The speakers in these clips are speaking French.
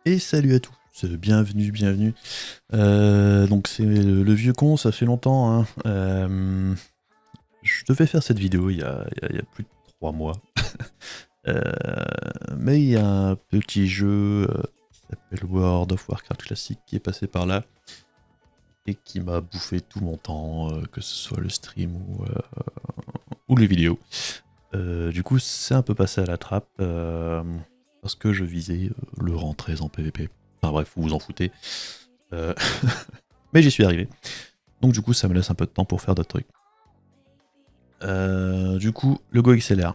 Et salut à tous, bienvenue. Donc c'est le vieux con, ça fait longtemps. Hein. Je devais faire cette vidéo il y a plus de 3 mois. Euh, mais il y a un petit jeu qui s'appelle World of Warcraft Classic qui est passé par là et qui m'a bouffé tout mon temps, que ce soit le stream ou les vidéos. Du coup, c'est un peu passé à la trappe parce que je visais le rang 13 en PvP. Enfin bref, vous vous en foutez. Euh, Mais j'y suis arrivé. Donc du coup, ça me laisse un peu de temps pour faire d'autres trucs. Du coup, le Go XLR.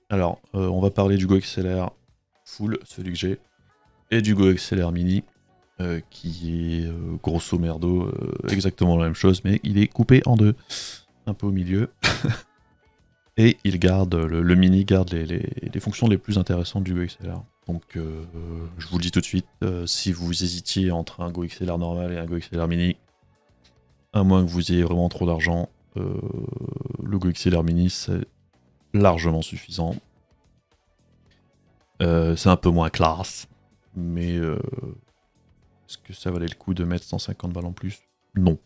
Alors, on va parler du Go XLR full, celui que j'ai, et du Go XLR mini, qui est grosso merdo exactement la même chose, mais il est coupé en deux, un peu au milieu. Et il garde, le mini garde les fonctions les plus intéressantes du Go XLR. Donc je vous le dis tout de suite, si vous hésitiez entre un Go XLR normal et un Go XLR mini, à moins que vous ayez vraiment trop d'argent, le Go XLR mini c'est largement suffisant. C'est un peu moins classe, mais est-ce que ça valait le coup de mettre 150 balles en plus? Non.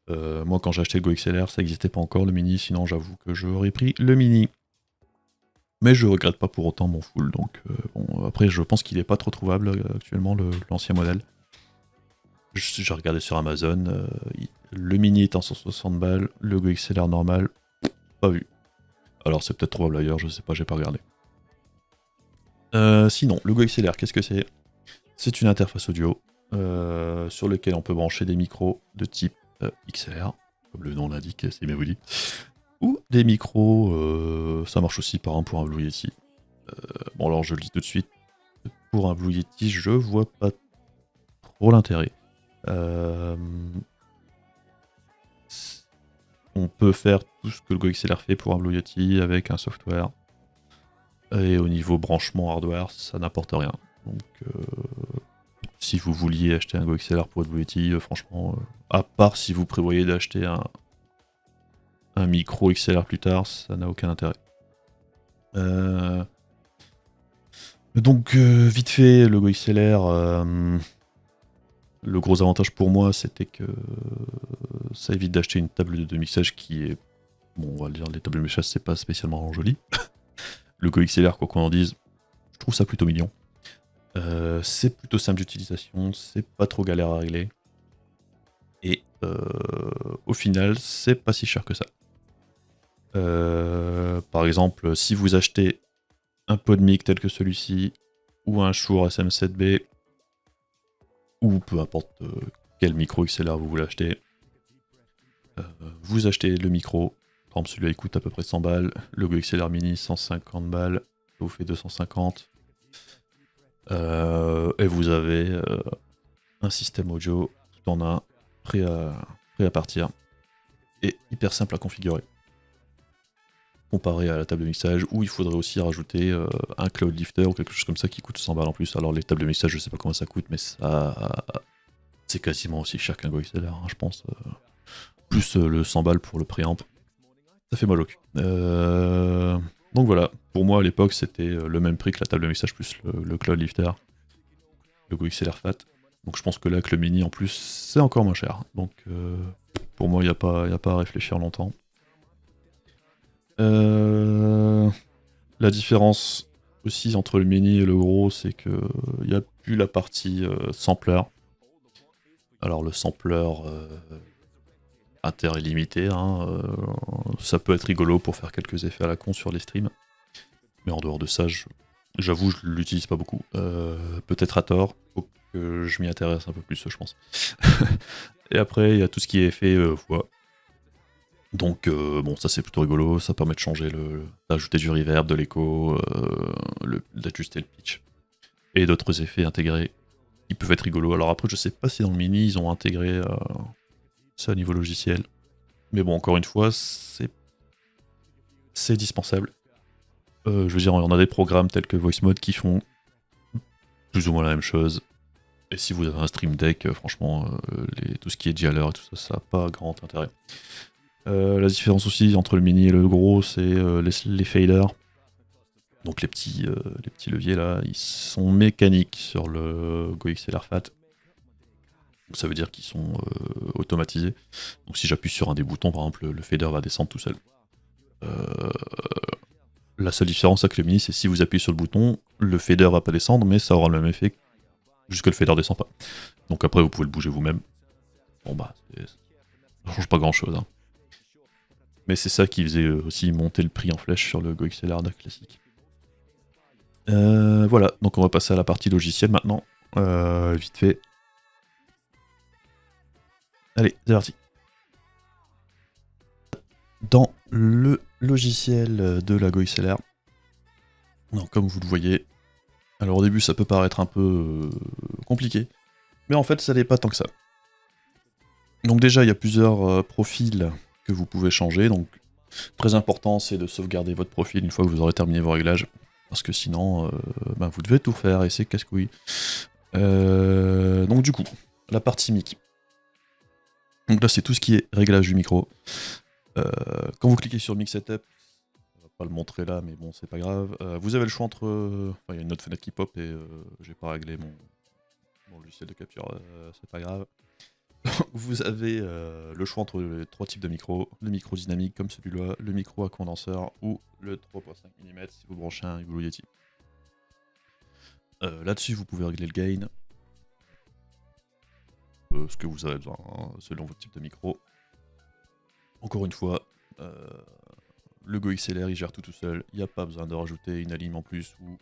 Moi quand j'ai acheté le Go XLR, ça n'existait pas encore le mini, sinon j'avoue que j'aurais pris le mini. Mais je regrette pas pour autant mon full, donc bon, après je pense qu'il est pas trop trouvable actuellement l'ancien modèle. J'ai regardé sur Amazon, le mini est en 160 balles, le Go XLR normal, pas vu. Alors c'est peut-être trouvable ailleurs, je sais pas, j'ai pas regardé. Sinon, le Go XLR, qu'est-ce que c'est? C'est une interface audio sur laquelle on peut brancher des micros de type XLR, comme le nom l'indique, c'est bien vous dit. Ou des micros, ça marche aussi par un pour un Blue Yeti. Bon alors je le dis tout de suite, pour un Blue Yeti, je vois pas trop l'intérêt. On peut faire tout ce que le Go XLR fait pour un Blue Yeti avec un software. Et au niveau branchement hardware, ça n'apporte rien. Donc si vous vouliez acheter un Go XLR pour votre Blue Yeti, franchement, à part si vous prévoyez d'acheter un micro XLR plus tard, ça n'a aucun intérêt. Donc vite fait, le Go XLR, le gros avantage pour moi, c'était que ça évite d'acheter une table de mixage qui est... Bon, on va le dire, les tables de mixage, c'est pas spécialement joli. Le Go XLR, quoi qu'on en dise, je trouve ça plutôt mignon. C'est plutôt simple d'utilisation, c'est pas trop galère à régler. Et au final, c'est pas si cher que ça. Par exemple, si vous achetez un PodMic tel que celui-ci, ou un Shure SM7B, ou peu importe quel micro XLR vous voulez acheter, vous achetez le micro, par exemple celui-là il coûte à peu près 100 balles, le Go XLR mini 150 balles, ça vous fait 250, et vous avez un système audio tout en un, prêt à partir, et hyper simple à configurer. Comparé à la table de mixage, où il faudrait aussi rajouter un cloud lifter ou quelque chose comme ça qui coûte 100 balles en plus. Alors les tables de mixage, je sais pas comment ça coûte, mais ça c'est quasiment aussi cher qu'un Go XLR, hein, je pense. Plus le 100 balles pour le préamp. Ça fait mal au cul. Donc voilà, pour moi à l'époque c'était le même prix que la table de mixage plus le cloud lifter, le Go XLR Fat. Donc je pense que là que le mini en plus c'est encore moins cher. Donc pour moi il n'y a pas à réfléchir longtemps. La différence aussi entre le mini et le gros, c'est que il n'y a plus la partie sampler. Alors le sampler intérêt limité, hein, ça peut être rigolo pour faire quelques effets à la con sur les streams. Mais en dehors de ça, j'avoue, je l'utilise pas beaucoup. Peut-être à tort, faut que je m'y intéresse un peu plus, je pense. Et après, il y a tout ce qui est effet voix. Donc bon, ça c'est plutôt rigolo, ça permet de changer d'ajouter du reverb, de l'écho, d'ajuster le pitch. Et d'autres effets intégrés qui peuvent être rigolos. Alors après, je sais pas si dans le mini ils ont intégré ça au niveau logiciel. Mais bon, encore une fois, c'est dispensable. Je veux dire, on a des programmes tels que VoiceMod qui font plus ou moins la même chose. Et si vous avez un Stream Deck, franchement, tout ce qui est dialer et tout ça, ça n'a pas grand intérêt. La différence aussi entre le mini et le gros, c'est les faders. Donc les petits leviers là, ils sont mécaniques sur le Go XLR Fat. Donc ça veut dire qu'ils sont automatisés. Donc si j'appuie sur un des boutons, par exemple, le fader va descendre tout seul. La seule différence avec le mini, c'est si vous appuyez sur le bouton, le fader va pas descendre, mais ça aura le même effet jusque le fader descend pas. Donc après, vous pouvez le bouger vous-même. Bon bah, ça change pas grand-chose. Hein. Mais c'est ça qui faisait aussi monter le prix en flèche sur le Go XLR DAC classique. Voilà, donc on va passer à la partie logicielle maintenant. Vite fait. Allez, c'est parti. Dans le logiciel de la Go XLR, donc comme vous le voyez, alors au début ça peut paraître un peu compliqué, mais en fait ça n'est pas tant que ça. Donc déjà il y a plusieurs profils que vous pouvez changer, donc très important c'est de sauvegarder votre profil une fois que vous aurez terminé vos réglages, parce que sinon vous devez tout faire et c'est casse-couille. Donc du coup, la partie mic. Donc là c'est tout ce qui est réglage du micro. Quand vous cliquez sur Mic Setup, on va pas le montrer là, mais bon, c'est pas grave. Vous avez le choix entre. Enfin, il y a une autre fenêtre qui pop et j'ai pas réglé mon logiciel de capture, c'est pas grave. Vous avez le choix entre les trois types de micros, le micro dynamique comme celui-là, le micro à condenseur ou le 3.5 mm si vous branchez un Blue Yeti. Là-dessus, vous pouvez régler le gain, ce que vous avez besoin, hein, selon votre type de micro. Encore une fois, le Go XLR il gère tout seul, il n'y a pas besoin de rajouter une alim en plus ou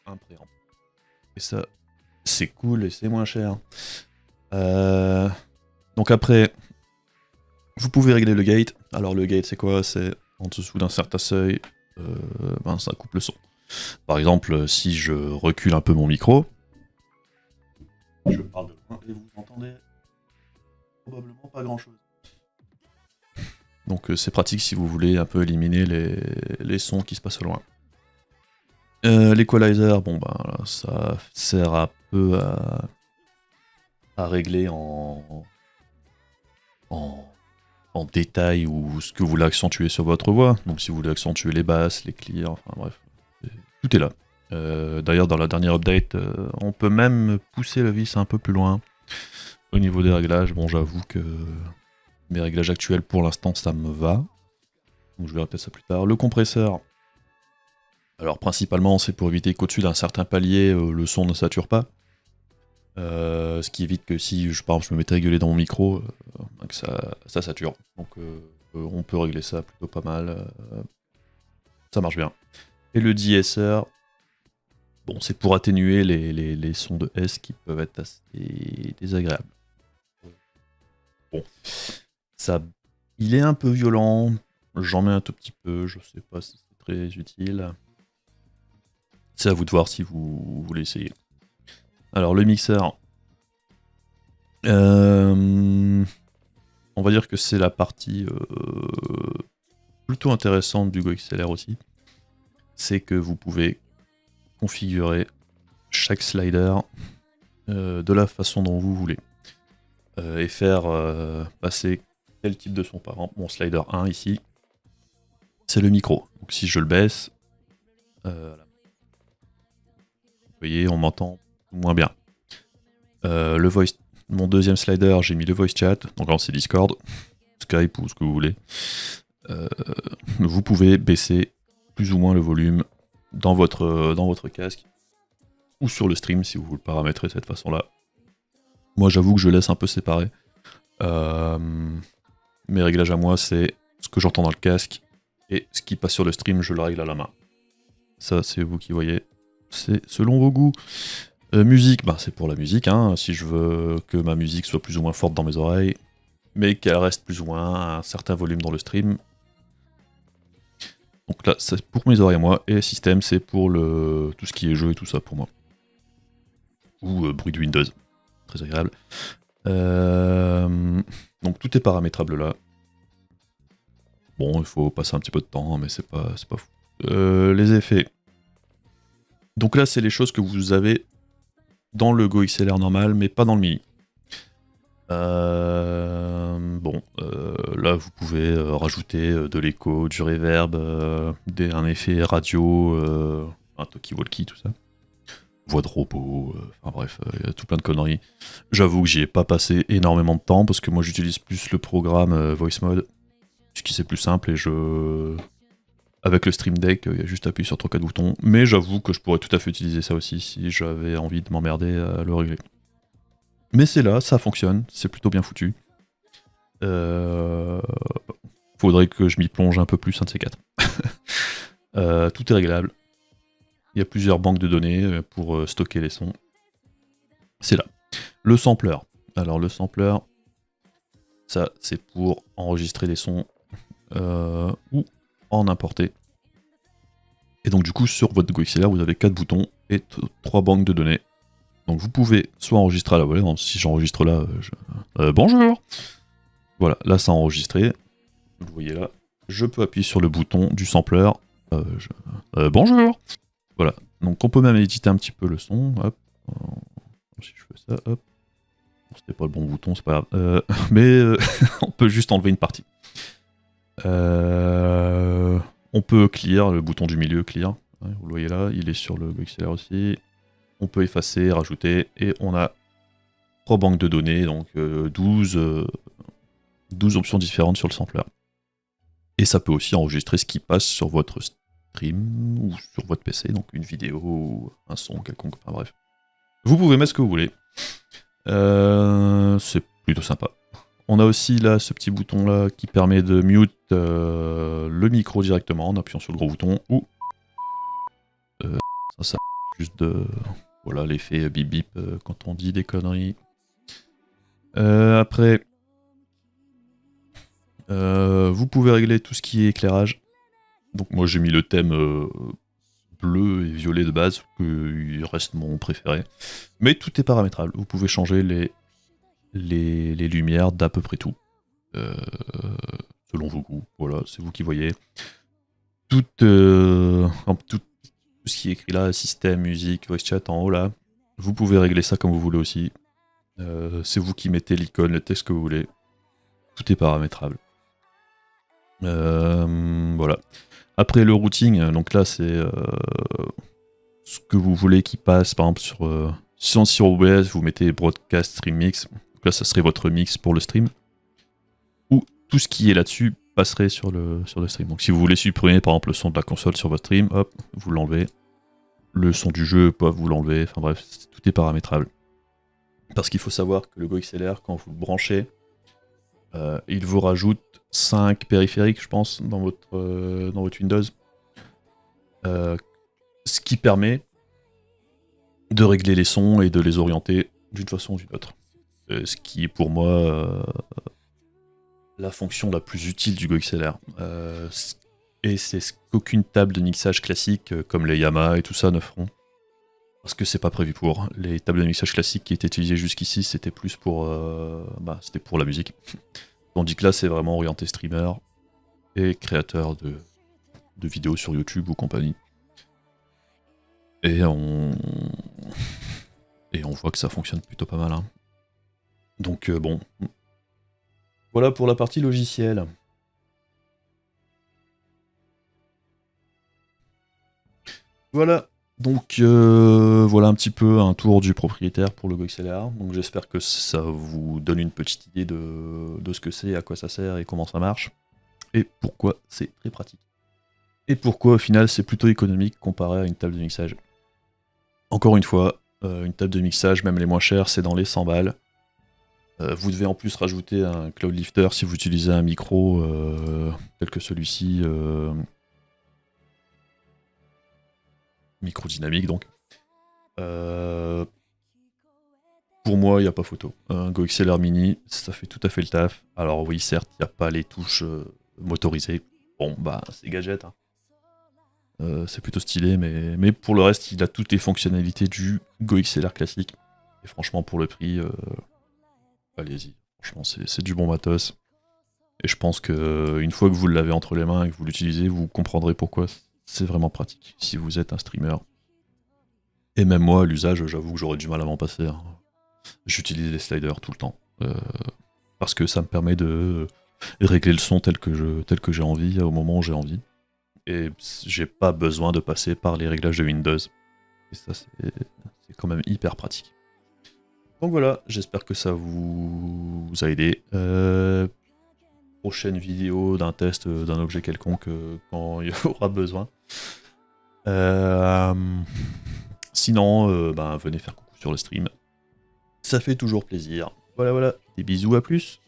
un préamp. Et ça, c'est cool et c'est moins cher. Donc après, vous pouvez régler le gate. Alors le gate c'est quoi? C'est en dessous d'un certain seuil, ça coupe le son. Par exemple, si je recule un peu mon micro, je parle de loin et vous entendez probablement pas grand chose. Donc c'est pratique si vous voulez un peu éliminer les sons qui se passent loin. L'equalizer, bon ben ça sert un peu à régler en détail ou ce que vous voulez accentuer sur votre voix. Donc si vous voulez accentuer les basses, les clears, enfin bref, tout est là. D'ailleurs dans la dernière update, on peut même pousser le vis un peu plus loin au niveau des réglages. Bon j'avoue que mes réglages actuels pour l'instant ça me va. Donc je verrai peut-être ça plus tard. Le compresseur, alors principalement c'est pour éviter qu'au-dessus d'un certain palier le son ne sature pas. Ce qui évite que si par exemple je me mettais à gueuler dans mon micro, que ça sature. Donc on peut régler ça plutôt pas mal. Ça marche bien. Et le de-esser, bon c'est pour atténuer les sons de S qui peuvent être assez désagréables. Bon. Ça, il est un peu violent, j'en mets un tout petit peu, je sais pas si c'est très utile. C'est à vous de voir si vous voulez essayer. Alors le mixeur, on va dire que c'est la partie plutôt intéressante du Go XLR aussi. C'est que vous pouvez configurer chaque slider de la façon dont vous voulez. Et faire passer tel type de son. Par exemple, mon slider 1 ici, c'est le micro. Donc si je le baisse, vous voyez, on m'entend moins bien. Le voice, mon deuxième slider, j'ai mis le voice chat. Donc là, c'est Discord, Skype ou ce que vous voulez. Vous pouvez baisser plus ou moins le volume dans votre casque ou sur le stream si vous le paramétrez de cette façon-là. Moi, j'avoue que je laisse un peu séparé. Mes réglages à moi, c'est ce que j'entends dans le casque et ce qui passe sur le stream, je le règle à la main. Ça, c'est vous qui voyez. C'est selon vos goûts. Musique, c'est pour la musique. Hein. Si je veux que ma musique soit plus ou moins forte dans mes oreilles, mais qu'elle reste plus ou moins à un certain volume dans le stream. Donc là, c'est pour mes oreilles à moi. Et système, c'est pour tout ce qui est jeu et tout ça pour moi. Ou bruit de Windows. Très agréable. Donc tout est paramétrable là. Bon, il faut passer un petit peu de temps, mais c'est pas fou. Les effets. Donc là, c'est les choses que vous avez dans le Go XLR normal, mais pas dans le mini. Là vous pouvez rajouter de l'écho, du reverb, un effet radio, un talkie-walkie, tout ça. Voix de robot, enfin bref, il y a tout plein de conneries. J'avoue que j'y ai pas passé énormément de temps parce que moi j'utilise plus le programme VoiceMod, puisque c'est plus simple et avec le Stream Deck, il y a juste à appuyer sur 3-4 boutons, mais j'avoue que je pourrais tout à fait utiliser ça aussi si j'avais envie de m'emmerder à le régler. Mais c'est là, ça fonctionne, c'est plutôt bien foutu. Faudrait que je m'y plonge un peu plus, un de ces quatre. Tout est réglable. Il y a plusieurs banques de données pour stocker les sons. C'est là. Le sampler. Alors le sampler, ça c'est pour enregistrer des sons ou en importer. Et donc du coup sur votre GoXLR vous avez 4 boutons et 3 banques de données. Donc vous pouvez soit enregistrer à la volée, si j'enregistre là, bonjour. Voilà, là c'est enregistré. Vous le voyez là. Je peux appuyer sur le bouton du sampler. Bonjour. Voilà. Donc on peut même éditer un petit peu le son. Hop. Si je fais ça, hop. Bon, c'était pas le bon bouton, c'est pas grave. Mais on peut juste enlever une partie. On peut clear, le bouton du milieu clear. Vous le voyez là, il est sur le GoXLR aussi. On peut effacer, rajouter, et on a 3 banques de données, donc 12 options différentes sur le sampler. Et ça peut aussi enregistrer ce qui passe sur votre stream ou sur votre PC, donc une vidéo ou un son quelconque, enfin bref. Vous pouvez mettre ce que vous voulez. C'est plutôt sympa. On a aussi là ce petit bouton là qui permet de mute le micro directement en appuyant sur le gros bouton ou ça juste de voilà l'effet bip bip quand on dit des conneries. Après vous pouvez régler tout ce qui est éclairage. Donc moi j'ai mis le thème bleu et violet de base, qui reste mon préféré. Mais tout est paramétrable. Vous pouvez changer les lumières d'à peu près tout. Selon vos goûts. Voilà, c'est vous qui voyez. Tout ce qui est écrit là, système, musique, voice chat en haut là, vous pouvez régler ça comme vous voulez aussi. C'est vous qui mettez l'icône, le texte que vous voulez. Tout est paramétrable. Voilà. Après le routing, donc là c'est ce que vous voulez qui passe, par exemple sur OBS, vous mettez Broadcast Stream Mix, donc là ça serait votre mix pour le stream, ou tout ce qui est là-dessus passerait sur le stream. Donc si vous voulez supprimer par exemple le son de la console sur votre stream, hop, vous l'enlevez. Le son du jeu, vous l'enlevez, enfin bref, tout est paramétrable. Parce qu'il faut savoir que le GoXLR, quand vous le branchez, il vous rajoute 5 périphériques, je pense, dans votre Windows. Ce qui permet de régler les sons et de les orienter d'une façon ou d'une autre. Ce qui est pour moi la fonction la plus utile du GoXLR. Et c'est ce qu'aucune table de mixage classique, comme les Yamaha et tout ça, ne feront. Parce que c'est pas prévu pour. Les tables de mixage classiques qui étaient utilisées jusqu'ici, c'était plus pour, c'était pour la musique. Tandis que là, c'est vraiment orienté streamer et créateur de vidéos sur YouTube ou compagnie. Et on voit que ça fonctionne plutôt pas mal. Hein. Donc bon. Voilà pour la partie logicielle. Voilà. Donc voilà un petit peu un tour du propriétaire pour le GoXLR. Donc j'espère que ça vous donne une petite idée de ce que c'est, à quoi ça sert et comment ça marche. Et pourquoi c'est très pratique. Et pourquoi au final c'est plutôt économique comparé à une table de mixage. Encore une fois, une table de mixage, même les moins chères, c'est dans les 100 balles. Vous devez en plus rajouter un cloud lifter si vous utilisez un micro tel que celui-ci. Micro dynamique donc. Pour moi, il n'y a pas photo. Un GoXLR Mini, ça fait tout à fait le taf. Alors oui, certes, il n'y a pas les touches motorisées. Bon, bah, c'est gadget. Hein. C'est plutôt stylé, mais pour le reste, il a toutes les fonctionnalités du GoXLR classique. Et franchement, pour le prix, allez-y. Franchement, c'est du bon matos. Et je pense que une fois que vous l'avez entre les mains et que vous l'utilisez, vous comprendrez pourquoi c'est vraiment pratique. Si vous êtes un streamer. Et même moi, à l'usage, j'avoue que j'aurais du mal à m'en passer. Hein. J'utilise les sliders tout le temps. parce que ça me permet de régler le son tel que j'ai envie, au moment où j'ai envie. Et j'ai pas besoin de passer par les réglages de Windows. Et ça, c'est quand même hyper pratique. Donc voilà, j'espère que ça vous a aidé. Prochaine vidéo d'un test d'un objet quelconque quand il y aura besoin. Sinon, venez faire coucou sur le stream. Ça fait toujours plaisir. Voilà, des bisous, à plus.